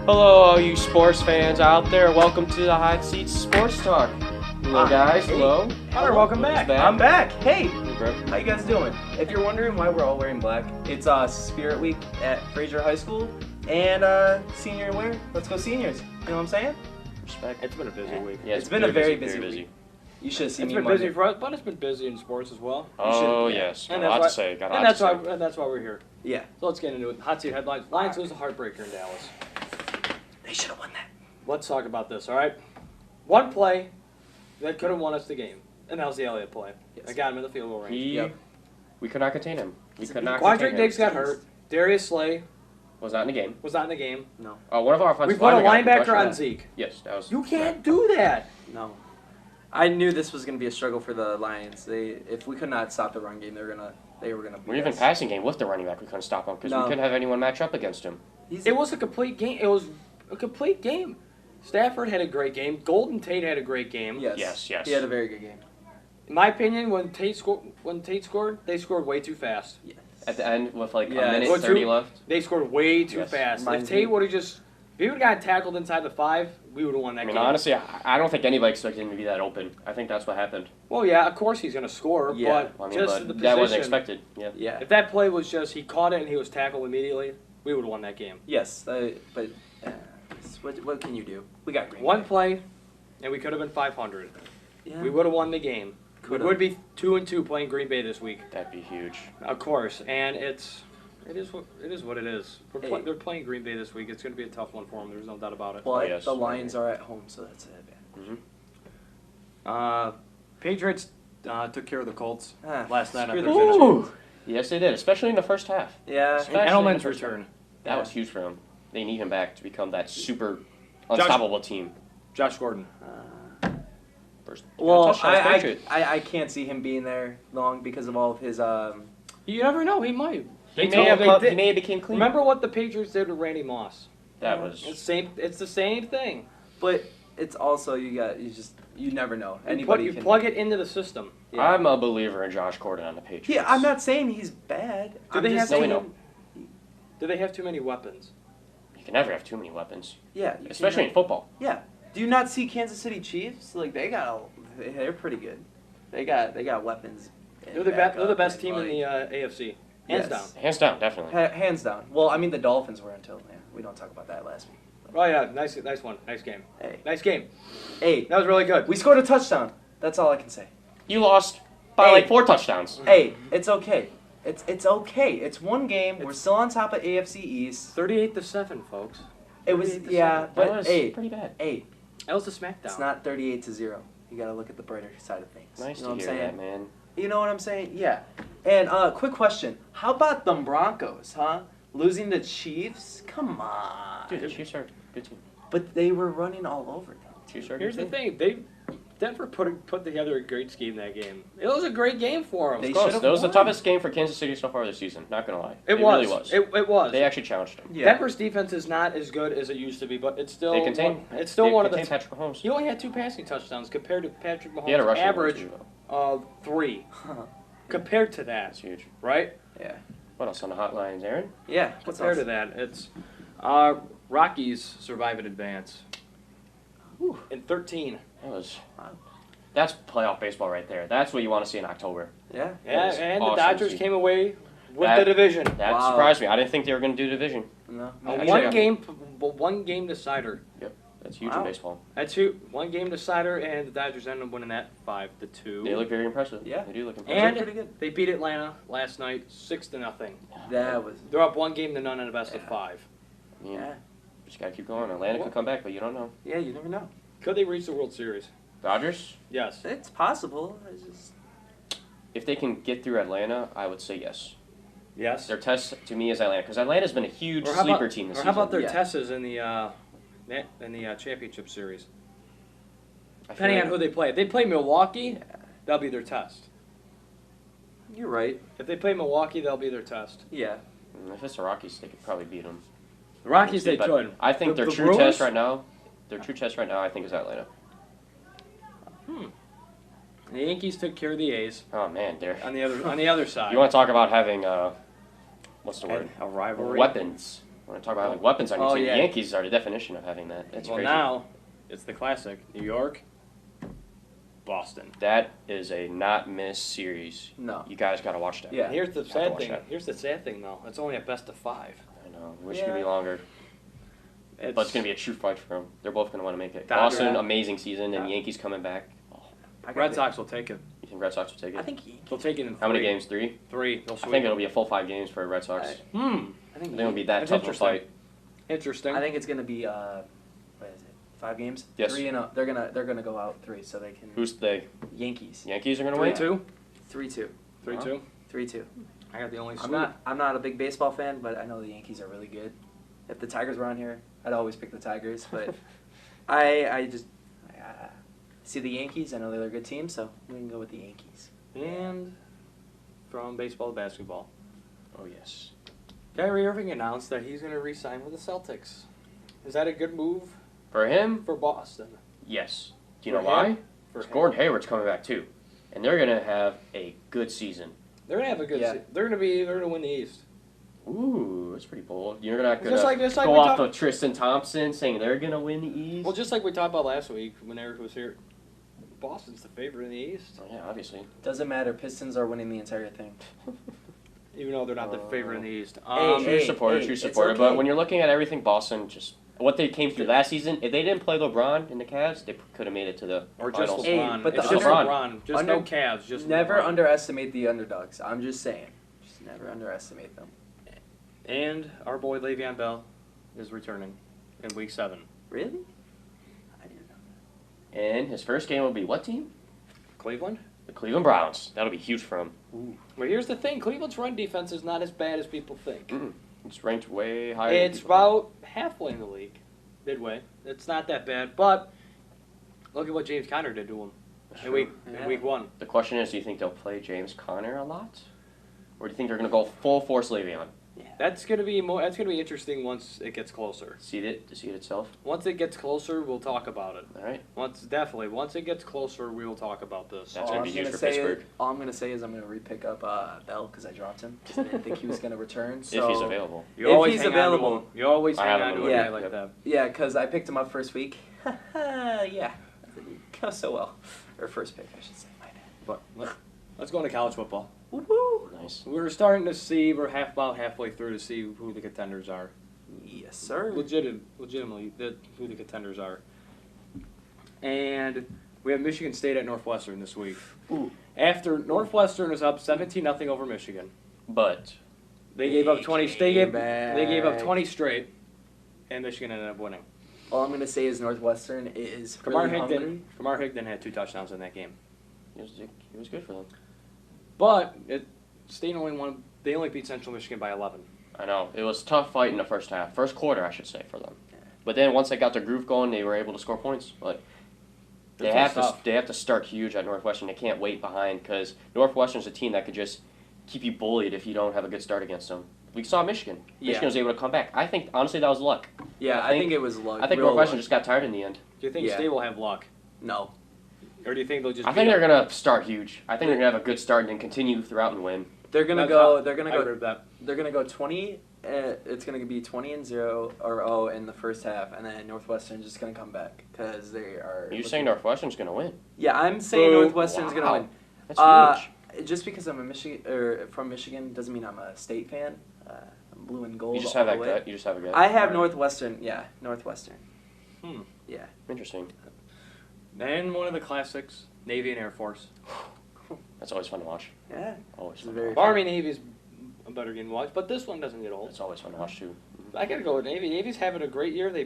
Hello, all you sports fans out there. Welcome to the Hot Seat Sports Talk. Hello, guys. Hey. Hello. Hunter, welcome back. I'm back. Hey, Bro. how you guys doing? If you're wondering why we're all wearing black, it's Spirit Week at Fraser High School and senior wear. Let's go seniors. You know what I'm saying? Respect. It's been a busy week. Yeah, It's been a very busy busy. week. You should have seen It's me been busy Monday. for us, but it's been busy in sports as well. Oh, should- yeah. yes. And Got a lot that's to say. Got a lot And that's to why say. and that's why we're here. Yeah. So let's get into it. Hot seat headlines. Lions lose a heartbreaker in Dallas. They should have won that. Let's talk about this, all right? One play that could have won us the game, and that was the Elliott play. Yes. I got him in the field goal range. Yep. We could not contain him. We could not Quadric contain him. Diggs got hurt. Darius Slay Was not in the game. was not in the game. No. One of our We offensive put a linemen got linebacker on concussion. Zeke. Yes, that was. You can't do that. No. I knew this was going to be a struggle for the Lions. If we could not stop the run game, they were gonna beat We're even us. passing game with the running back. We couldn't stop him because No. we couldn't have anyone match up against him. It was a complete game. It was a complete game. Stafford had a great game. Golden Tate had a great game. Yes. Yes. He had a very good game. In my opinion, when Tate scored, they scored way too fast. Yes. At the end, with like Yeah, a minute well, 30 two- left. They scored way too Yes. fast. Mind If Tate you- would have if he would have gotten tackled inside the 5, we would have won that I mean, game. honestly, I don't think anybody expected him to be that open. I think that's what happened. Well, yeah, of course he's going to score, Yeah. but I mean, just but the position. that wasn't expected. Yeah. Yeah. If that play was just he caught it and he was tackled immediately, we would have won that game. Yes, but what can you do? We got Green One Bay. play, and we could have been 500. Yeah. We would have won the game. Could've. We would be 2-2 playing Green Bay this week, That'd be huge. of course. And it is what it is. Hey. They're playing Green Bay this week. It's going to be a tough one for them. There's no doubt about it. But yes. the Lions are at home, so that's it. Patriots took care of the Colts last night. Screw on the Thursday night. Patriots. Yes, they did, especially in the first half. Yeah. And Edelman's return. That was huge for them. They need him back to become that super unstoppable team. Josh Gordon. First, Well, touchdown, Patriot. I can't see him being there long because of all of his. You never know. He might. He told- may have they did- became clean. Remember what the Patriots did with Randy Moss? That was. It's the same thing. But it's also you never know. You Anybody can plug it into the system. Yeah. I'm a believer in Josh Gordon on the Patriots. Yeah, I'm not saying he's bad. Do I'm they just have No, we saying, know. Do they have too many weapons? You can never have too many weapons, Yeah, especially in football. Yeah. Do you not see Kansas City Chiefs? Like they're pretty good. They got weapons. They're the best team in the AFC. Hands down. Hands down, definitely. Hands down. Well, I mean the Dolphins were until we don't talk about that last week. Oh yeah, nice one. Nice game. Hey, Nice game. hey, That was really good. we scored a touchdown. That's all I can say. You lost by Hey. like 4 touchdowns. Hey, it's okay. It's okay. It's one game. We're still on top of AFC East. 38-7, folks. It was 38-7. yeah, That but was hey, pretty bad. hey, That was the SmackDown. it's not 38-0. You gotta look at the brighter side of things. Nice you know to what I'm hear saying? that, man. You know what I'm saying? Yeah. And quick question: how about them Broncos? Huh? Losing the Chiefs? Come on. Dude, the Chiefs are a good team. But they were running all over them. Chiefs are a Here's good the team. thing. Denver put together a great scheme that game. It was a great game for them. They Close. should've That was the won. toughest game for Kansas City so far this season. Not gonna lie. It really was. was. It was. They actually challenged them. Denver's defense is not as good as it used to be, but it's still They contain. it's still they one of the. contain Patrick Mahomes. He only had 2 passing touchdowns compared to Patrick He had a Mahomes' rushing average one, too, though. of 3. Compared to that, That's huge. right? Yeah. What else on the hotlines, Aaron? Yeah. What's Compared else? to that, it's Rockies survive and advance. Whew. In 13. That was. Wow. That's playoff baseball right there. That's what you want to see in October. Yeah. Yeah, was and awesome the Dodgers to see. came away with That- the division. That Wow. surprised me. I didn't think they were going to do division. No. A Actually, one game decider. That's huge Wow. in baseball. That's who. One game decider, and the Dodgers ended up winning that 5-2. They look very impressive. Yeah. They do look impressive. And pretty good. they beat Atlanta last night 6-0. That was. They're up 1-0 in a best of Yeah. 5. Yeah. Just got to keep going. Atlanta could come back, but you don't know. Yeah. You never know. Could they reach the World Series? Dodgers, Yes. It's possible. It's just. if they can get through Atlanta, I would say yes. Yes. Their test to me is Atlanta, because Atlanta's been a huge Or how sleeper about- team this Or season. how about their Yeah. Tesses in the championship series? I feel Depending like- on who they play. If they play Milwaukee, that'll be their test. You're right. If they play Milwaukee, that'll be their test. Yeah. If it's the Rockies, they could probably beat them. The Rockies, they But could. I think The their true Brewers? test right now, I think is Atlanta. The Yankees took care of the A's Oh man, they're. on the other side. You want to talk about having what's the word? a rivalry? Weapons. When I talk about having weapons on your Oh, team, yeah. the Yankees are the definition of having that. That's Well, crazy. now it's the classic: New York, Boston. That is a not miss series. No. You guys got to watch that. Yeah. Here's the to sad watch thing. that. Here's the sad thing, though. It's only a best of 5. I know. Wish it could be longer. It's, But it's going to be a true fight for them. They're both going to want to make it. Dodgers. Boston, amazing season, and Dodgers. Yankees coming back. Oh, Red Sox will take it. you think Red Sox will take it? I think They'll take it in How many 3. games? 3? 3. They'll I sweep think it'll them. be a full 5 games for Red Sox. I I think I think it'll be that That's tough of a interesting. fight. Interesting. I think it's gonna be what is it? 5 games? Yes. 3-0. They're gonna go out 3 so they can. Who's they? Yankees? Yankees are going to win? 3-2. 3-2. 3-2. 3-2. I got the only sweep. I'm not a big baseball fan, but I know the Yankees are really good. If the Tigers were on here, I'd always pick the Tigers, but I see the Yankees. I know they're a good team, so we can go with the Yankees. And from baseball to basketball, Oh, yes. Kyrie Irving announced that he's going to re-sign with the Celtics. Is that a good move For him, for Boston? yes. Do you know For why? him? For Because him. Gordon Hayward's coming back, too. And they're going to have a good season. They're going to have a good. Yeah. They're going to win the East. Ooh, that's pretty bold. You're not going Just to like go we off talk- of Tristan Thompson saying they're going to win the East? Well, just like we talked about last week when Eric was here, Boston's the favorite in the East, Oh, yeah, obviously. Doesn't matter. Pistons are winning the entire thing. even though they're not the favorite in the East. True supporter, true it's supporter. okay. But when you're looking at everything, Boston just what they came through last season. If they didn't play LeBron in the Cavs, they could have made it to the or just finals. Hey, LeBron. but It's the just under- LeBron. Just no Cavs. Just Never LeBron. underestimate the underdogs. I'm just saying. Just never underestimate them. And our boy Le'Veon Bell is returning in Week 7. Really? I didn't know. And his first game will be what team? Cleveland? The Cleveland Browns. That'll be huge for him. Well, here's the thing. Cleveland's run defense is not as bad as people think. It's ranked way higher. than It's people about halfway in the league. Midway. It's not that bad. But look at what James Conner did to him in week 1. think. The question is, do you think they'll play James Conner a lot? Or do you think they're going to go full force Le'Veon? That's gonna be interesting once it gets closer. See it itself? Once it gets closer, we'll talk about it. All right. Once it gets closer, we will talk about this. That's gonna be huge for Pittsburgh. All I'm gonna say is I'm gonna re-pick up Bell because I dropped him. 'Cause I didn't think he was gonna return. So If he's available. You If always he's hang on to available. him. You always I hang have on him to in a the guy league. like Yep. that. yeah, because I picked him up first week. Yeah, go so well. Or first pick, I should say. My bad. But let's go into college football. Woo-hoo. Nice. We're starting to see. We're about halfway through to see who the contenders are. Yes, sir. Legitimately, who the contenders are. And we have Michigan State at Northwestern this week. Ooh. After Northwestern is up 17-0 over Michigan, But they gave up 20. They gave up back. 20 straight, and Michigan ended up winning. All I'm gonna say is Northwestern is Kamar really hungry. Higdon had 2 touchdowns in that game. it was good for them. But State only won. They only beat Central Michigan by 11. I know. It was a tough fight in the first half. First quarter, I should say, for them. But then once they got their groove going, they were able to score points. But they have to start huge at Northwestern. They can't wait behind because Northwestern's a team that could just keep you bullied if you don't have a good start against them. We saw Michigan. Yeah. Michigan was able to come back. I think, honestly, that was luck. Yeah, I think it was luck. I think real Northwestern luck. just got tired in the end. Do you think Yeah. State will have luck, No. or do you think they'll just? I think they're going to start huge. I think they're going to have a good start and then continue throughout and win. They're gonna That's go. how- They're gonna I go. agree with that. They're gonna go 20. It's gonna be 20-0 or 0 in the first half, and then Northwestern's just gonna come back because they are. You're saying Northwestern's going to win? Yeah, I'm saying Boo. Northwestern's Wow. gonna win. That's huge. Just because I'm from Michigan doesn't mean I'm a State fan. I'm blue and gold. You just all have the that way. gut. You just have a gut. I have Northwestern. Yeah, Northwestern. Yeah. Interesting. And one of the classics, Navy and Air Force. That's always fun to watch. Yeah. Always It's fun very to watch. Army Navy's a better game to watch, but this one doesn't get old. It's always fun to watch too. I gotta go with Navy. Navy's having a great year. They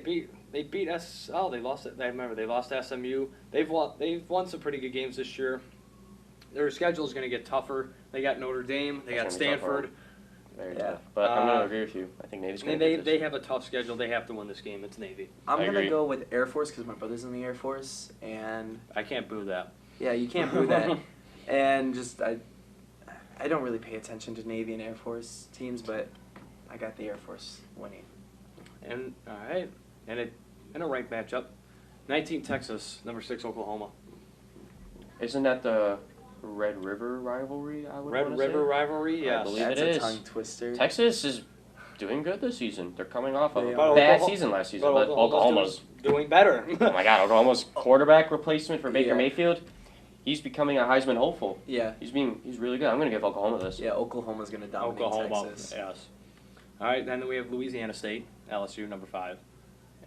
lost it. I remember they lost SMU. They've won some pretty good games this year. Their schedule is gonna get tougher. They got Notre Dame. They got That's gonna be tough, Stanford. Very Yeah. tough. But I'm going to agree with you. I think Navy's going And to they get they this. have a tough schedule. They have to win this game. It's Navy. I'm I gonna agree. go with Air Force because my brother's in the Air Force, and I can't boo that. yeah, you can't boo that. And just I don't really pay attention to Navy and Air Force teams, but I got the Air Force winning. And all right, and a ranked matchup, 19 Texas, number 6 Oklahoma. Isn't that the Red River rivalry? I would Red wanna River say? rivalry, I yes. believe That's it a is. tongue twister. Texas is doing good this season. They're coming off of They a are. bad season last season, but Oklahoma's doing better. oh my God, Oklahoma's quarterback replacement for Baker Yeah. Mayfield. He's becoming a Heisman hopeful. Yeah. He's really good. I'm gonna give Oklahoma this. Yeah, Oklahoma's going to dominate Oklahoma, Texas. yes. All right, then we have Louisiana State, LSU, number 5.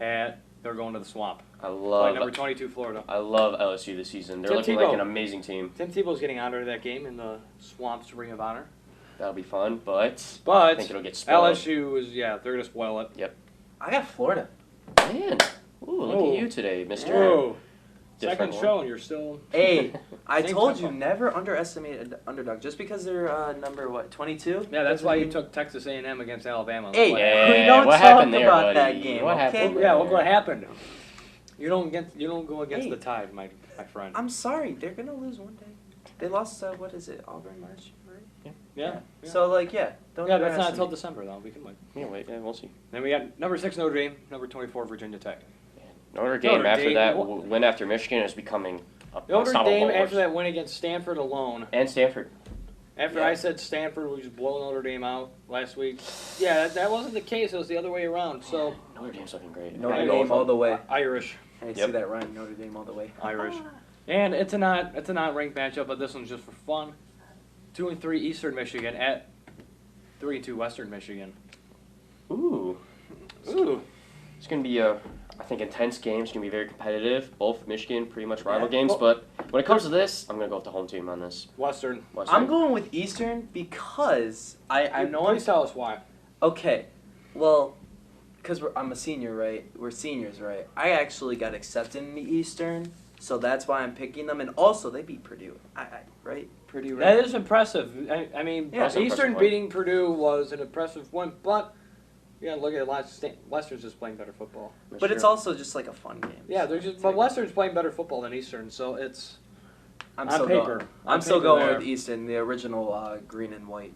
And they're going to the Swamp. I Play love number 22, Florida. I love LSU this season. They're Tim looking Tebow. like an amazing team. Tim Tebow's getting honored of that game in the Swamp's Ring of Honor. That'll be fun, but I But think it'll get spoiled. LSU is, they're going to spoil it. I got Florida. Man, ooh, look at you today, Mister. Whoa. Different Second one. show, and you're still... Hey, I Same told tempo. you, never underestimate an underdog. Just because they're number, 22? Yeah, that's doesn't why you mean- took Texas A&M against Alabama. Hey, Yeah, we don't what talk happened there, about that buddy? game, What okay? happened? Yeah, look what happened. You don't go against Hey. the tide, my friend. I'm sorry, they're going to lose one day. They lost, what is it, Auburn March, right? Yeah. So, don't Yeah, that's not until underestimate. December, though. We can win. Yeah, wait, yeah, we'll see. Then we got number 6 Notre Dame, number 24 Virginia Tech. Notre Dame Notre after Dame, that what- win after Michigan is becoming a Notre unstoppable Dame force. after that win against Stanford alone. And Stanford. After Yeah. I said Stanford was blowing Notre Dame out last week, yeah, that wasn't the case. It was the other way around. So Notre Dame's looking great. Notre I Dame know all the way. Irish, I Yep. see that rhyme, Notre Dame all the way. Irish, and it's a not ranked matchup, but this one's just for fun. 2 and 3 Eastern Michigan at 3 and 2 Western Michigan. Ooh, Ooh, it's gonna be I think intense game. It's gonna be very competitive. Both Michigan pretty much rival Yeah. games, Well- but when it comes to this, I'm gonna go with the home team on this. Western. Western. I'm going with Eastern because I know I'm... Please tell us why. Okay, well, because I'm a senior, right? We're seniors, right? I actually got accepted in the Eastern, so that's why I'm picking them. And also, they beat Purdue, right? Purdue, right? That is impressive. I mean, Yeah, that's an Eastern impressive win. beating Purdue was an impressive win, but yeah, look at Western's just playing better football. But it's also just like a fun game. Yeah, so they're just it's but like- Western's playing better football than Eastern, so it's I'm on still paper. Going, On I'm still paper going there. with Eastern, the original green and white.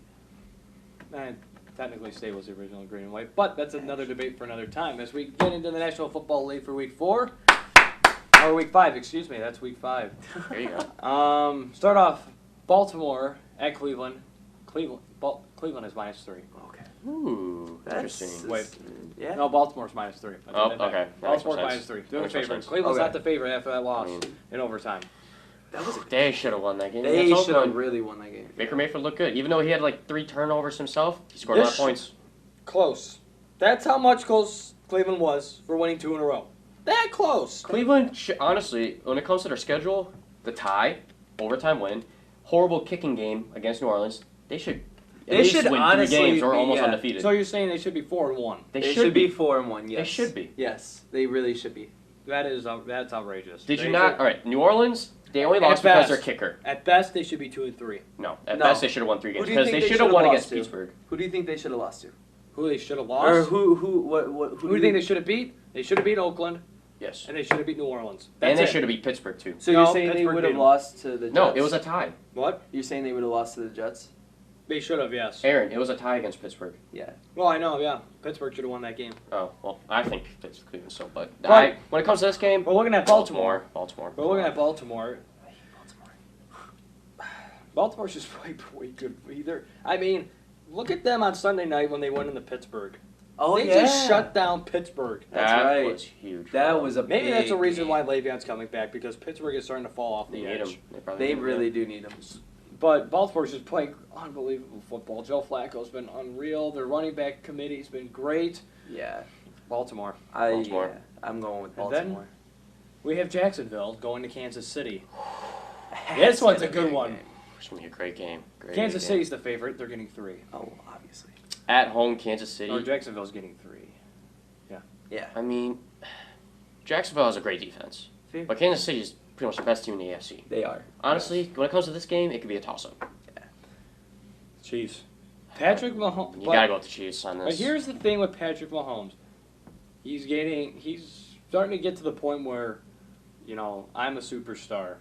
and technically State was the original green and white, but that's another debate for another time. As we get into the National Football League for Week 4 or Week 5, excuse me, that's Week 5. There you go. Start off Baltimore at Cleveland. Cleveland is -3. Okay. Ooh, interesting. Wait. Yeah. No, Baltimore's -3. I Oh, take that back. okay. That makes Baltimore's more sense. -3. They're the That makes more favorite. sense. Cleveland's Okay. not the favorite after that loss I mean- in overtime. That was They should have won that game. They against should have Oakland. really won that game. Baker Mayfield looked good, even though he had like 3 turnovers himself. He scored a lot of This- points. Close. That's how much close Cleveland was for winning 2 in a row. That close. Cleveland, honestly, when it comes to their schedule, the tie, overtime win, horrible kicking game against New Orleans, they should. At They least should win honestly 3 games or be- almost yeah. undefeated. So you're saying they should be 4-1? they They should be. 4-1. Yes. They should be. Yes, they really should be. That's outrageous. Did They you not? should- All right, New Orleans. They only At lost because best. their kicker. At best, they should be 2 and 3. No, at No. best they should have won 3 Who games do you because think they they should have should've won lost against to? Pittsburgh. Who do you think they should have lost to? Who they should have Or lost? who do you think they should have beat? They should have beat Oakland, Yes, and they should have beat New Orleans. and That's they it. should have beat Pittsburgh too. So No, you're saying they Pittsburgh would beat have 'em. lost to the Jets? No, it was a tie. What? You're saying they would have lost to the Jets? They should have, yes. Aaron, it was a tie against Pittsburgh. Yeah. Well, I know, yeah. Pittsburgh should have won that game. Oh well, I think that's Cleveland so, but Right. when it comes to this game, We're looking at Baltimore. Baltimore. We're looking at Baltimore. I hate Baltimore. Baltimore's just played way good either. I mean, look at them on Sunday night when they went into Pittsburgh. Oh they yeah. just shut down Pittsburgh. That's that right. was huge. That was a Maybe that's the big reason game. why Le'Veon's coming back, because Pittsburgh is starting to fall off They the need edge. him. Probably They need him. really do need them. But Baltimore's just playing unbelievable football. Joe Flacco's been unreal. Their running back committee's been great. Yeah. Baltimore. Baltimore. Yeah, I'm going with And then- Baltimore. We have Jacksonville going to Kansas City. This one's a It's gonna good be one. game. It's gonna be a great game. Great Kansas game. City's the favorite. They're getting 3. Oh, obviously. At home, Kansas City. Or Jacksonville's getting 3. Yeah. I mean, Jacksonville has a great defense, Fair. but Kansas City is pretty much the best team in the AFC. They are. Honestly, when it comes to this game, it could be a toss-up. Chiefs. Patrick Mahomes. You gotta go with the Chiefs on But this. here's the thing with Patrick Mahomes. He's starting to get to the point where, I'm a superstar.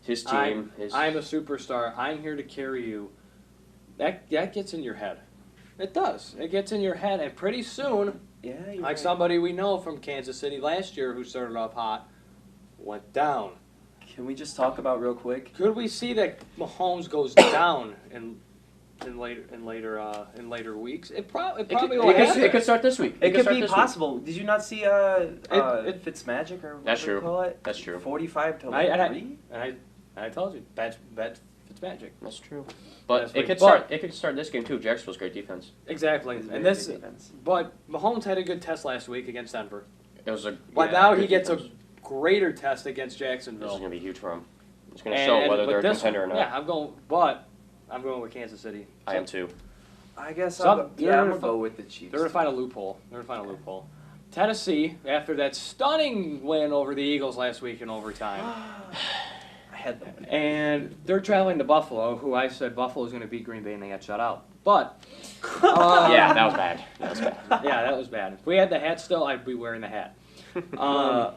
His team. I'm a superstar. I'm here to carry you. That gets in your head. It does. It gets in your head, and pretty soon, Yeah, you're like right. somebody we know from Kansas City last year who started off hot, went down. Can we just talk about real quick? Could we see that Mahomes goes down in in later weeks. It probably It will happen. could start this week. It could start be this possible. Did you not see Fitzmagic or That's what true. they call it? That's true. 45 to I- 3? And I told you, bet Fitzmagic. That's true. But That's it weak. could But- start. It could start this game too. Jacksonville's great defense. Exactly, It's and very this. good defense. But Mahomes had a good test last week against Denver. It was a. But yeah, now good he gets defense. a greater test against This is Jacksonville. gonna be huge for him. It's gonna show whether they're a this contender or one, not. Yeah, I'm going with Kansas City. I am too. I guess Some- I'm going they're to go with the Chiefs. They're going to find a loophole. Tennessee, after that stunning win over the Eagles last week in overtime, I had them win. and they're traveling to Buffalo, who I said Buffalo is going to beat Green Bay, and they got shut out. But Yeah, that was bad. That was bad. yeah, that was bad. If we had the hat still, I'd be wearing the hat. Oh,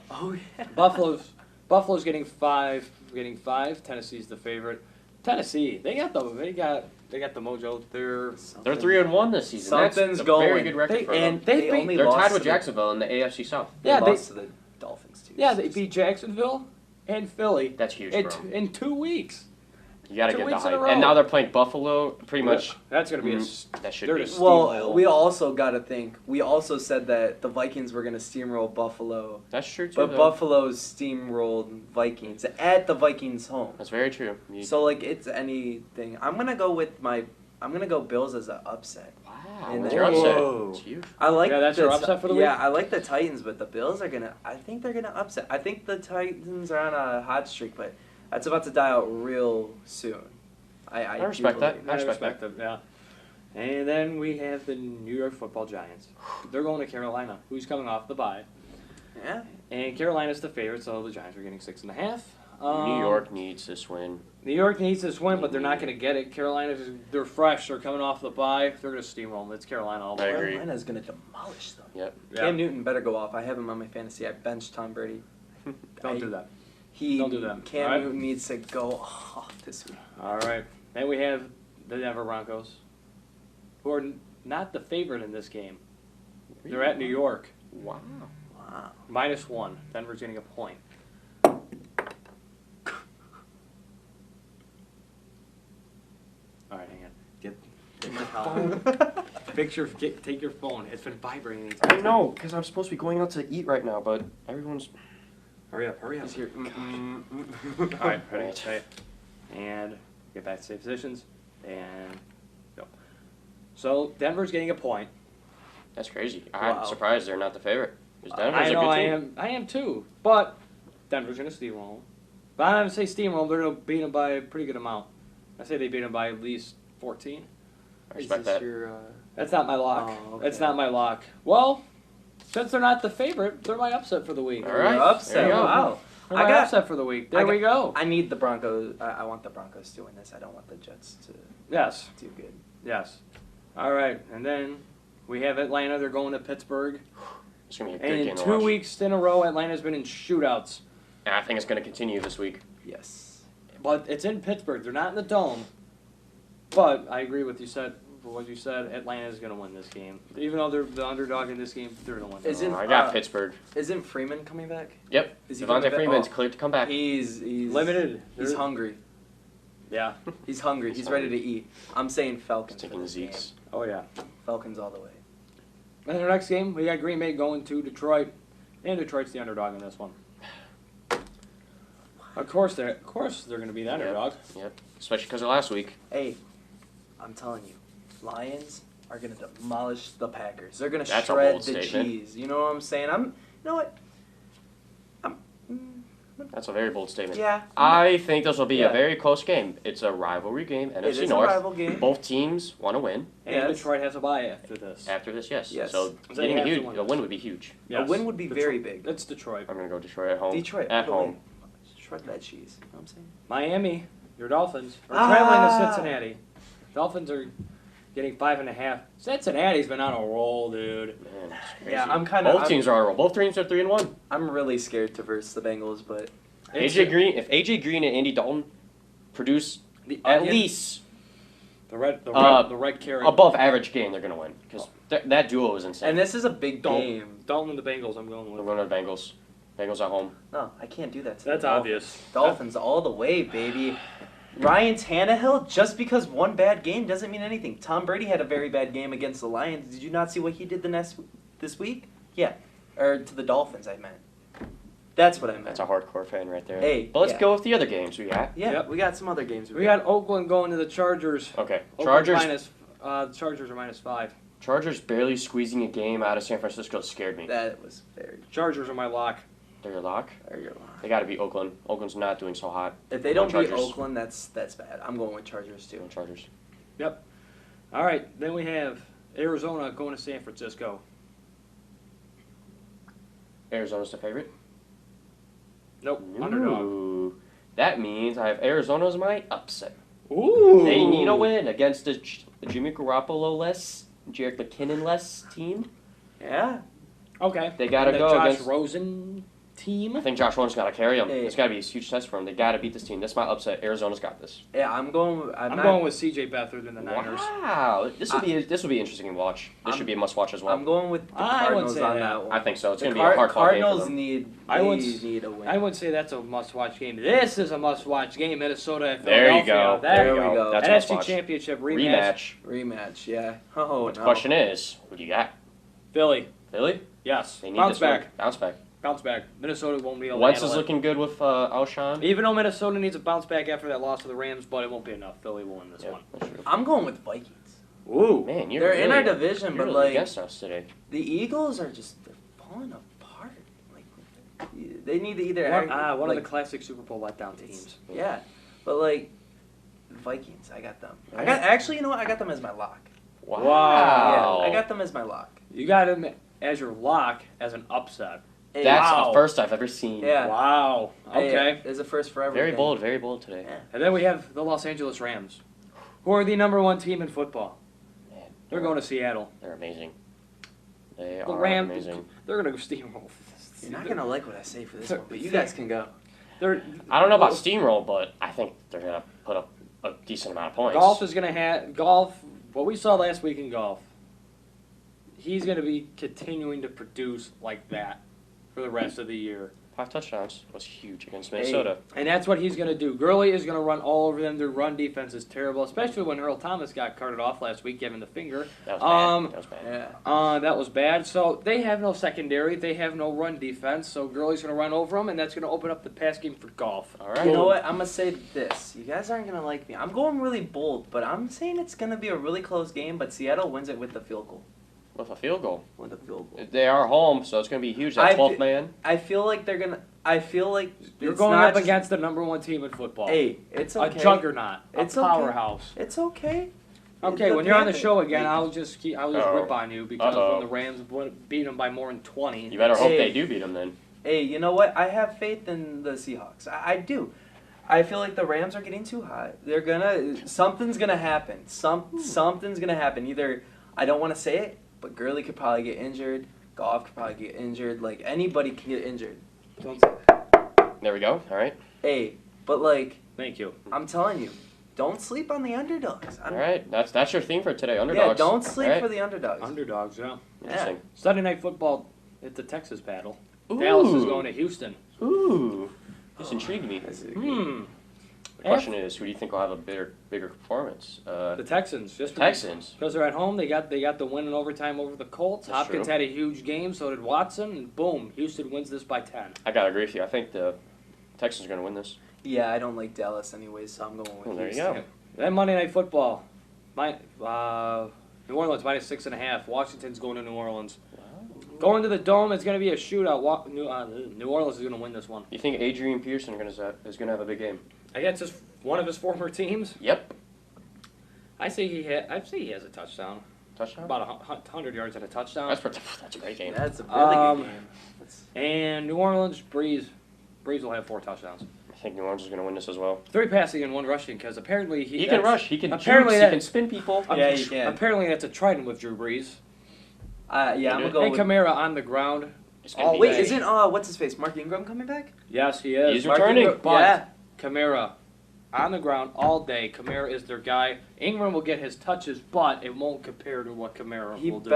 yeah. Buffalo's getting five. Tennessee's the favorite. Tennessee, they got the mojo. They're Something- 3-1 this season. Something's That's a going. very good record They- for and them. they They beat- only They're lost tied with to the- Jacksonville in the AFC South. They Yeah, lost to the Dolphins, too. Yeah, they beat Jacksonville and Philly That's huge, in, bro. in 2 weeks. You gotta 2 get the weeks in a hype. row. And now they're playing Buffalo. Pretty much. That's going to be That should they're be. just- Well, steamroll. we also got to think. We also said that the Vikings were going to steamroll Buffalo, That's true too. but though. Buffalo's steamrolled Vikings at the Vikings' home. That's very true. So like it's anything. I'm gonna go Bills as an upset. Wow, And that's then- your upset. Whoa. It's huge. I like Yeah, that's your upset for the Yeah, week? I like the Titans, but the Bills are gonna. I think they're gonna upset. I think the Titans are on a hot streak, but that's about to die out real soon. I do respect that. believe. I respect them, yeah. And then we have the New York Football Giants. They're going to Carolina, who's coming off the bye. Yeah. And Carolina's the favorite, so the Giants are getting 6.5. New York needs this win. New York needs this win, but they're not going to get it. Carolina, they're fresh. They're coming off the bye. They're going to steamroll them. It's Carolina all the I way. agree. Carolina's gonna demolish them. Yep. Cam Newton better go off. I have him on my fantasy. I benched Tom Brady. Don't do that. Don't do that. Cam Alright? Newton needs to go off this week. All right. Then we have the Denver Broncos, who are not the favorite in this game. They're at New York. Wow. Wow. -1. Denver's getting a point. All right, hang on. Get your phone. Take your phone. It's been vibrating. I know, because I'm supposed to be going out to eat right now, but everyone's. Hurry up. He's here. All right, ready. Okay. And get back to safe positions. And go. So Denver's getting a point. That's crazy. Wow. I'm surprised they're not the favorite. Because Denver's I a know good team. I am too. But Denver's gonna steamroll. But I'm gonna say steamroll. They're gonna beat them by a pretty good amount. I say they beat them by at least 14. I respect that. That's not my lock. Oh, okay. That's not my lock. Well, since they're not the favorite, they're my upset for the week. All right. Upset. There you go. Wow. They're I my got- upset for the week. There we go. I need the Broncos. I want the Broncos to win this. I don't want the Jets to Yes. do good. Yes. All right, and then we have Atlanta. They're going to Pittsburgh. It's going to be a And good in game to 2 watch. weeks in a row, Atlanta's been in shootouts. And I think it's going to continue this week. Yes. But it's in Pittsburgh. They're not in the Dome. But I agree with what you said. Atlanta's going to win this game. Even though they're the underdog in this game, they're going to win. Isn't- I got Pittsburgh. Isn't Freeman coming back? Yep. Is he coming Devontae back? Freeman's Oh. cleared to come back. He's Limited. He's They're- hungry. Yeah. He's hungry. He's ready to eat. I'm saying Falcons. Taking for the this game. Zeeks. Oh, yeah. Falcons all the way. And our next game, we got Green Bay going to Detroit. And Detroit's the underdog in this one. Of course they're going to be the underdog. Yep. Especially because of last week. Hey, I'm telling you, Lions are gonna demolish the Packers. They're gonna That's a shred bold the statement. cheese. You know what I'm saying? You know what? That's a very bold statement. Yeah. I think this will be Yeah. a very close game. It's a rivalry game, It NFC is North. a rival game. Both teams want to win. And Yes. Detroit has a bye after this. After this, yes. Yes. So So getting you have to huge, win. a win would be huge. Yes. A win would be Detroit. very big. It's Detroit. I'm going to go Detroit at home. Detroit At all the way. home. Shred that cheese. You know what I'm saying? Miami, your Dolphins, are Ah. traveling to Cincinnati. Dolphins are getting 5.5. Cincinnati's been on a roll, dude. Man, that's crazy. Yeah, I'm kind of. Both teams are on a roll. Both teams are 3-1. I'm really scared to verse the Bengals, but AJ Green, if AJ Green and Andy Dalton produce at least the red carrot. above average game, they're going to win because that duo is insane. and this is a big game. Dalton and the Bengals. I'm going We're with. going to the Bengals. Bengals at home. No, I can't do that. To That's the obvious. Dolphins all the way, baby. Ryan Tannehill, just because one bad game doesn't mean anything. Tom Brady had a very bad game against the Lions. Did you not see what he did this week? Yeah. Or to the Dolphins, I meant. That's what I meant. That's a hardcore fan right there. Hey, but let's go with the other games we got. Yeah, Yep. we got some other games. We got Oakland going to the Chargers. Okay, Oakland Chargers. The Chargers are -5. Chargers barely squeezing a game out of San Francisco scared me. That was very. Chargers are my lock. They're your lock. Or your lock. They got to beat Oakland. Oakland's not doing so hot. If they don't beat Chargers. Oakland, that's bad. I'm going with Chargers too. Chargers. All right, then we have Arizona going to San Francisco. Arizona's the favorite. Nope, underdog. Ooh. That means I have Arizona as my upset. Ooh. They need a win against the Jimmy Garoppolo-less, Jerick McKinnon-less team. Yeah. Okay. They got to And the go Josh against... Rosen team. I think Josh Rosen's got to carry them. Hey. It's got to be a huge test for them. They got to beat this team. That's my upset. Arizona's got this. Yeah, I'm going. I'm going with C.J. Beathard and the Niners. Wow, this will be interesting to watch. This should be a must watch as well. I'm going with the I would Cardinals say on that. that one. I think so. It's The going to be a hard fought game for Cardinals them. need. I They would- need a win. I would say that's a must-watch game. This is a must-watch game. Minnesota and There you Philadelphia. go. There we go. That's a must NFC watch. Championship rematch. Rematch. Yeah. Oh But the no. question is, who do you got? Philly. Philly? Yes. They need Bounce this one. back. Bounce back. Bounce back. Minnesota won't be able to Wentz handle is it. looking good with Alshon. Even though Minnesota needs a bounce back after that loss to the Rams, but it won't be enough. Philly will win this Yeah, one. that's true. I'm going with Vikings. Ooh. Man, you're They're really, in our division, you're but really like against us today. the Eagles are they're falling apart. Like they need to either One of like, the classic Super Bowl letdown teams. Yeah, but like Vikings, I got them. I Yeah. got actually, you know what? I got them as my lock. Wow. Yeah, I got them as my lock. You got him as your lock as an upset. Hey, That's Wow. the first I've ever seen. Yeah. Wow. hey, Okay. there's a first for Very everything. bold today. Yeah. And then we have the Los Angeles Rams, who are the #1 team in football. Man, They're going to Seattle. They're amazing. They The are Rams, amazing. they're going to steamroll. You're not gonna like what I say for this They're- one, but you guys can go. They're, I don't know about steamroll, but I think they're gonna put up a decent amount of points. Golf is going to have golf. What we saw last week in golf, he's going to be continuing to produce like that for the rest of the year. 5 touchdowns was huge against Minnesota. And that's what he's going to do. Gurley is going to run all over them. Their run defense is terrible, especially when Earl Thomas got carted off last week, giving the finger. That was bad. That was bad. Yeah. That was bad. So they have no secondary. They have no run defense. So Gurley's going to run over them, and that's going to open up the pass game for golf. All right. You know what? I'm gonna say this. You guys aren't gonna like me. I'm going really bold, but I'm saying it's gonna be a really close game. But Seattle wins it with the field goal. With a field goal. With the field goal. They are home, so it's gonna be huge. That 12th man. I feel like they're gonna. I feel like You're it's going not up just- against the #1 team in football. Hey, it's okay. A juggernaut. It's a okay. powerhouse. It's okay. Okay, The when you're on the Panthers- show again, Hey, I'll just Uh-oh. rip on you because Uh-oh. when the Rams beat them by more than 20. You better hope Hey. they do beat them then. Hey, you know what? I have faith in the Seahawks. I do. I feel like the Rams are getting too hot. They're gonna. Something's gonna happen. Something's gonna happen. Either I don't want to say it, but Gurley could probably get injured. Goff could probably get injured. Like anybody can get injured. Don't say that. There we go. All right. Hey, but like Thank you. I'm telling you, don't sleep on the underdogs. All right. That's your theme for today. Underdogs. Yeah, don't sleep All right. for the underdogs. Underdogs, yeah. Yeah. Interesting. Sunday Night Football at the Texas battle. Ooh. Dallas is going to Houston. Ooh. This intrigued me. That's it. The question is, who do you think will have a bigger performance? The Texans. Just Texans. because they're at home, they got the win in overtime over the Colts. That's Hopkins true. had a huge game, so did Watson, and boom, Houston wins this by 10. I gotta agree with you. I think the Texans are gonna win this. Yeah, I don't like Dallas anyways, so I'm going with Well, there you Houston. go. Then Monday Night Football. New Orleans -6.5. Washington's going to New Orleans. Going to the Dome, it's going to be a shootout. New Orleans is going to win this one. You think Adrian Peterson is gonna have a big game? Against one of his former teams. Yep. I'd say he has a touchdown. Touchdown. About 100 yards and a touchdown. That's a great game. That's a really good game. And New Orleans, Breeze will have 4 touchdowns. I think New Orleans is gonna win this as well. 3 passing and 1 rushing because apparently He can rush. He can apparently juice. that- He can spin people. Yeah, you can. Apparently that's a trident with Drew Brees. Yeah, I'm gonna go And with. Kamara on the ground. It's gonna be Wait, nice. isn't what's his face? Mark Ingram coming back? Yes, he is. He's Mark returning. Ingram, but Yeah. Kamara on the ground all day. Kamara is their guy. Ingram will get his touches, but it won't compare to what Kamara will do.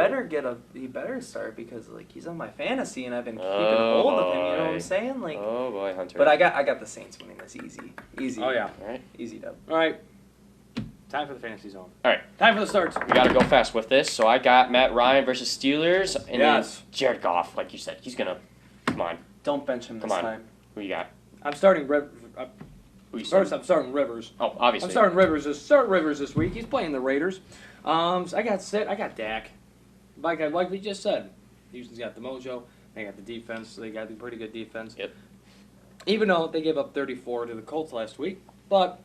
He better start because like he's on my fantasy and I've been keeping hold of him. You know what I'm saying? Like, oh boy, Hunter. But I got the Saints winning this easy. Oh yeah, all right, easy dub. All right. Time for the fantasy zone. All right, time for the starts. We got to go fast with this. So I got Matt Ryan versus Steelers, and then Yes. Jared Goff, like you said, he's gonna come on. Don't bench him this time. Who you got? I'm starting Who you First, I'm starting Rivers. Oh, obviously. I'm starting Rivers. Start Rivers this week. He's playing the Raiders. So I got Dak. Like we just said, Houston's got the mojo. They got the defense. They got the pretty good defense. Yep. Even though they gave up 34 to the Colts last week, but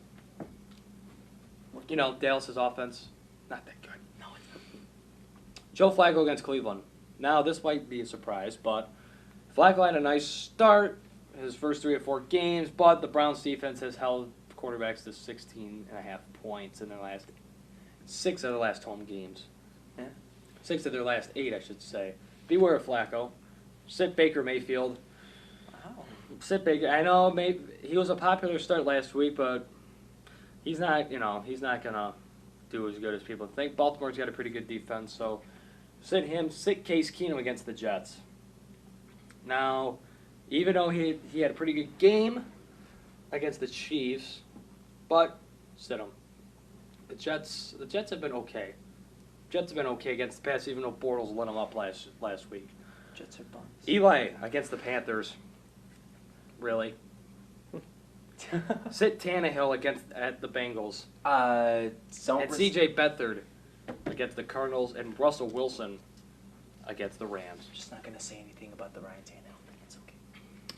you know Dallas's offense not that good. No. Joe Flacco against Cleveland. Now this might be a surprise, but Flacco had a nice start. His first 3 or 4 games, but the Browns defense has held quarterbacks to 16.5 points in their last 6 of their last home games. Yeah. 6 of their last 8, I should say. Beware of Flacco. Sit Baker Mayfield. Wow. Sit Baker. I know maybe he was a popular start last week, but he's not. He's not gonna do as good as people think. Baltimore's got a pretty good defense, so sit him. Sit Case Keenum against the Jets. Now, even though he had a pretty good game against the Chiefs, but sit him. The Jets have been okay. Jets have been okay against the pass, even though Bortles lit them up last week. Jets are bums. Eli against the Panthers. Really? Sit Tannehill at the Bengals. And C.J. Beathard against the Cardinals, and Russell Wilson against the Rams. I'm just not gonna say anything about the Ryan Tannehill thing. It's okay.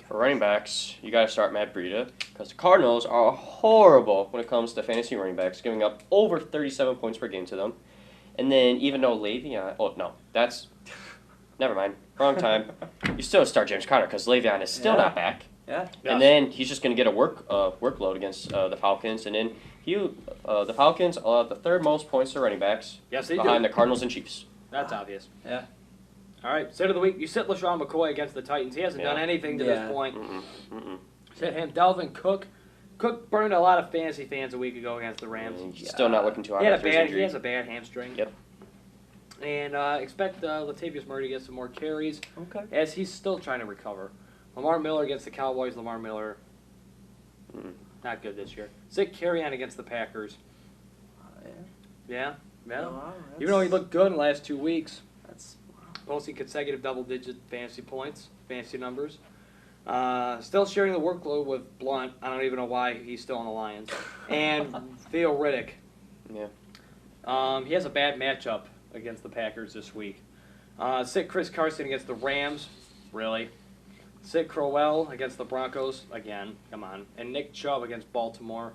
For running backs, you got to start Matt Breida because the Cardinals are horrible when it comes to fantasy running backs, giving up over 37 points per game to them. And then even though Le'Veon, never mind, wrong time. You still start James Conner because Le'Veon is still not back. Yeah. And then he's just going to get a workload against the Falcons, and then the Falcons are the 3rd most points to running backs behind the Cardinals and Chiefs. That's obvious. Yeah. All right, sit of the week. You sit LaShawn McCoy against the Titans. He hasn't done anything to this point. Sit him. Dalvin Cook. Cook burned a lot of fantasy fans a week ago against the Rams. He's still not looking too hard. He has a bad hamstring. Yep. And expect Latavius Murray to get some more carries. Okay. As he's still trying to recover. Lamar Miller against the Cowboys. Lamar Miller, not good this year. Sit Carrion against the Packers. Yeah. Wow, even though he looked good in the last 2 weeks. That's Posting consecutive double-digit fantasy points, fantasy numbers. Still sharing the workload with Blunt. I don't even know why he's still on the Lions. And Theo Riddick. Yeah. He has a bad matchup against the Packers this week. Sit Chris Carson against the Rams. Really? Sit Crowell against the Broncos. Again, come on. And Nick Chubb against Baltimore.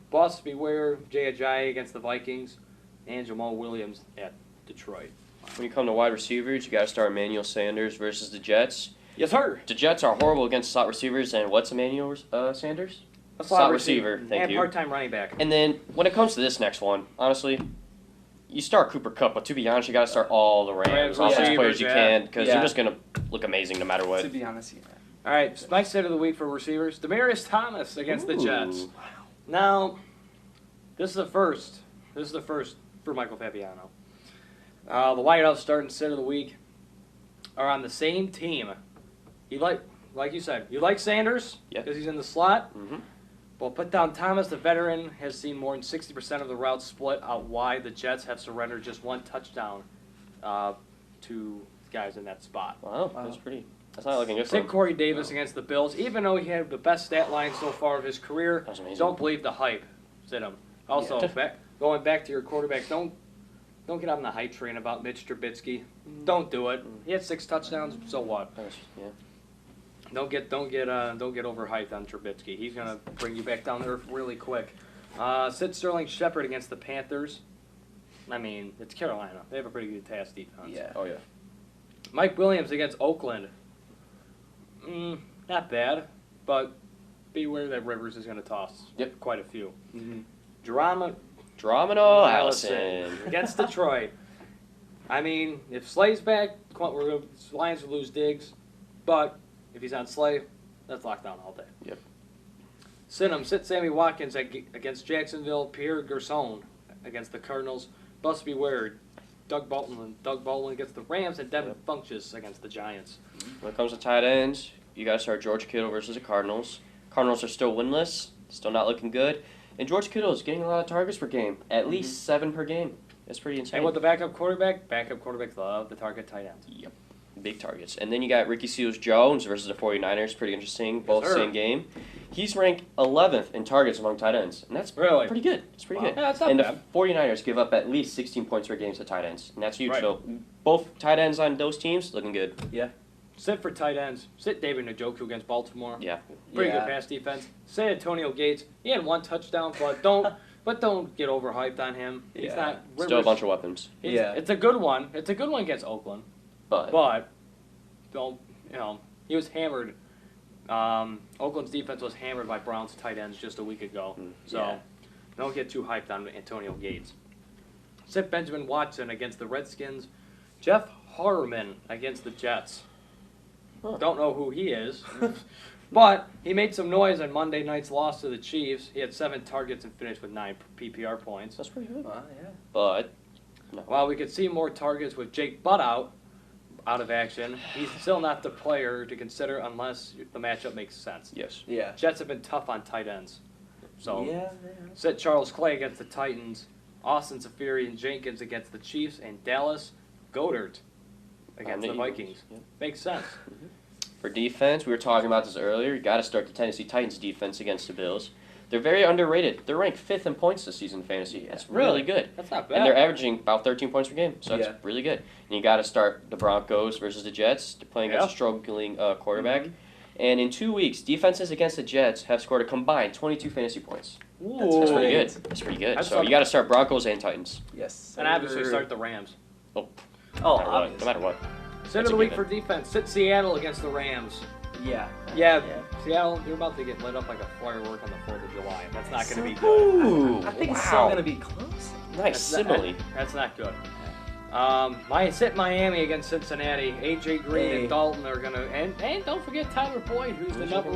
Boss beware. Jay Ajayi against the Vikings. And Jamal Williams at Detroit. When you come to wide receivers, you got to start Emmanuel Sanders versus the Jets. Yes, sir. The Jets are horrible against slot receivers, and what's Emmanuel Sanders? A slot receiver. Thank and you. part-time running back. And then when it comes to this next one, honestly, you start Cooper Kupp, but to be honest, you got to start all the Rams offensive players you can because you're just going to look amazing no matter what. To be honest, yeah. All right, my set of the week for receivers: Demaryius Thomas against the Jets. Wow. Now, this is the first. This is the first for Michael Fabiano. The wideouts starting set of the week are on the same team. You like you said, you like Sanders because he's in the slot. Mm-hmm. Well, put down Thomas. The veteran has seen more than 60% of the routes split out wide. The Jets have surrendered just 1 touchdown to guys in that spot. Wow. That's not looking good for Sit him. Corey Davis against the Bills. Even though he had the best stat line so far of his career, That's amazing. don't believe the hype. Sit him. Also, going back to your quarterbacks, don't get on the hype train about Mitch Trubisky. Don't do it. He had 6 touchdowns. So what? Yeah. Don't get overhyped on Trubisky. He's gonna bring you back down there really quick. Sit Sterling Shepard against the Panthers. I mean, it's Carolina. They have a pretty good pass defense. Yeah. Oh, yeah. Mike Williams against Oakland. Not bad, but beware that Rivers is going to toss quite a few. Mm-hmm. Geronimo Allison against Detroit. I mean, if Slay's back, Lions will lose Diggs, but if he's on Slay, that's lockdown all day. Yep. Sit Sammy Watkins against Jacksonville. Pierre Garcon against the Cardinals. Busby Ware. Doug Baldwin against the Rams, and Devin Funchess against the Giants. When it comes to tight ends, you got to start George Kittle versus the Cardinals. Cardinals are still winless, still not looking good. And George Kittle is getting a lot of targets per game, at least 7 per game. That's pretty insane. And with the backup quarterbacks love the target tight ends. Yep, big targets. And then you got Ricky Seals-Jones versus the 49ers, pretty interesting, both same game. He's ranked 11th in targets among tight ends, and that's pretty good. It's pretty good. Yeah, that's not and bad. The 49ers give up at least 16 points per game to tight ends, and that's huge. Right. So both tight ends on those teams looking good. Yeah. Sit for tight ends. Sit David Njoku against Baltimore. Yeah. Pretty good pass defense. Sit Antonio Gates. He had 1 touchdown, but don't get overhyped on him. He's not Still a bunch of weapons. It's a good one. It's a good one against Oakland. But don't he was hammered. Oakland's defense was hammered by Browns tight ends just a week ago. So don't get too hyped on Antonio Gates. Sit Benjamin Watson against the Redskins. Jeff Harriman against the Jets. Don't know who he is. But he made some noise on Monday night's loss to the Chiefs. He had 7 targets and finished with 9 PPR points. That's pretty good. Yeah. But while we could see more targets with Jake Butt out of action, he's still not the player to consider unless the matchup makes sense. Yes. Yeah. Jets have been tough on tight ends. So Sit Charles Clay against the Titans, Austin Safiri and Jenkins against the Chiefs, and Dallas Goedert against the Vikings. Yeah. Makes sense. For defense, we were talking about this earlier. You got to start the Tennessee Titans defense against the Bills. They're very underrated. They're ranked 5th in points this season in fantasy. That's really good. That's not bad. And they're averaging about 13 points per game, so that's really good. And you got to start the Broncos versus the Jets. They're playing against a struggling quarterback. And in 2 weeks, defenses against the Jets have scored a combined 22 fantasy points. That's pretty good. That's pretty good. So you got to start Broncos and Titans. Yes. And obviously start the Rams. No matter what. Sit of the week for defense. Sit Seattle against the Rams. Yeah. Seattle, they're about to get lit up like a firework on the 4th of July. That's not going to be good. Ooh, I think it's still going to be close. Nice simile. That's not good. Sit Miami against Cincinnati. AJ Green and Dalton are going to, and don't forget Tyler Boyd, who's the number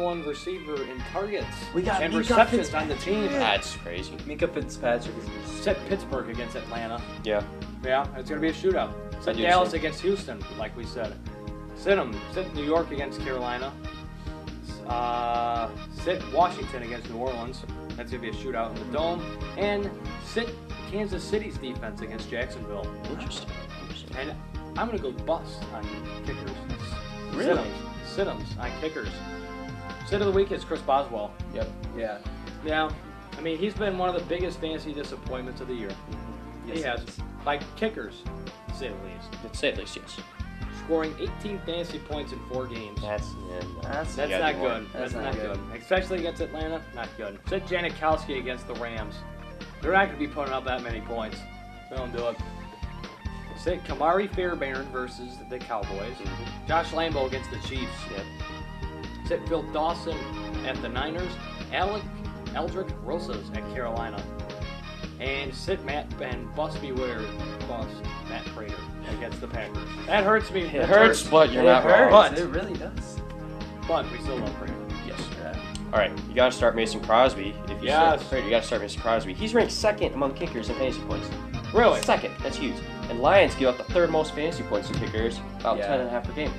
one receiver in targets and receptions on the team. That's crazy. Minka Fitzpatrick is Sit Pittsburgh against Atlanta. Yeah, it's going to be a shootout. Sit Dallas against Houston, like we said. Sit New York against Carolina. Sit Washington against New Orleans. That's going to be a shootout in the Dome. And sit Kansas City's defense against Jacksonville. Interesting. And I'm going to go bust on kickers. Really? Sit-ems on kickers. Sit of the week is Chris Boswell. Yep. Yeah. Yeah. I mean, he's been one of the biggest fantasy disappointments of the year. He has. Like kickers, to say the least. To say the least, yes. Scoring 18 fantasy points in 4 games. That's not good. That's not good. Especially against Atlanta, not good. Sit Janikowski against the Rams. They're not going to be putting up that many points. They don't do it. Sit Kamari Fairbairn versus the Cowboys. Josh Lambo against the Chiefs. Sit Phil Dawson at the Niners. Eldrick Rosas at Carolina. And sit Matt Prater against the Packers. That hurts me. It hurts, but you're not wrong. But it really does. But we still love Prater. Yes. All right, you got to start Mason Crosby. If you start Prater, you got to start Mason Crosby. He's ranked 2nd among kickers in fantasy points. Really? 2nd. That's huge. And Lions give up the 3rd most fantasy points to kickers, about 10.5 per game.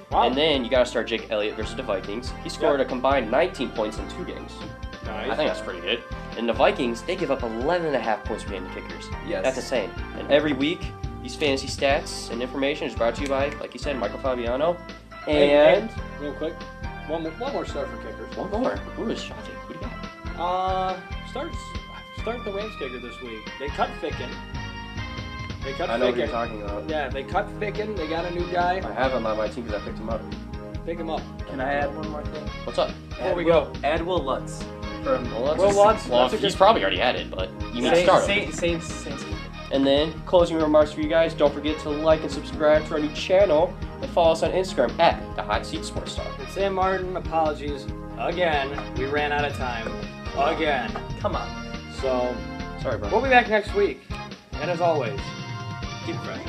Wow. And then you got to start Jake Elliott versus the Vikings. He scored a combined 19 points in 2 games. Nice. I think that's pretty good. And the Vikings, they give up 11.5 points per game to kickers. Yes. That's insane. And every week, these fantasy stats and information is brought to you by, like you said, Michael Fabiano. And real quick, one more start for kickers. One more. Who is Shotty? Who do you got? Start the Rams kicker this week. They cut Ficken. I know what you're talking about. Yeah, they cut Ficken. They got a new guy. I have him on my team because I picked him up. Pick him up. Can I add one more thing? What's up? Before we go. Add Will Lutz. Will Lutz. Well, he's probably already added, but you need to start him. Saints. And then, closing remarks for you guys, don't forget to like and subscribe to our new channel and follow us on Instagram at The Hot Seat Sports Talk. And Sam Martin, apologies. Again, we ran out of time. Again. Come on. So, sorry, bro. We'll be back next week. And as always, keep it fresh.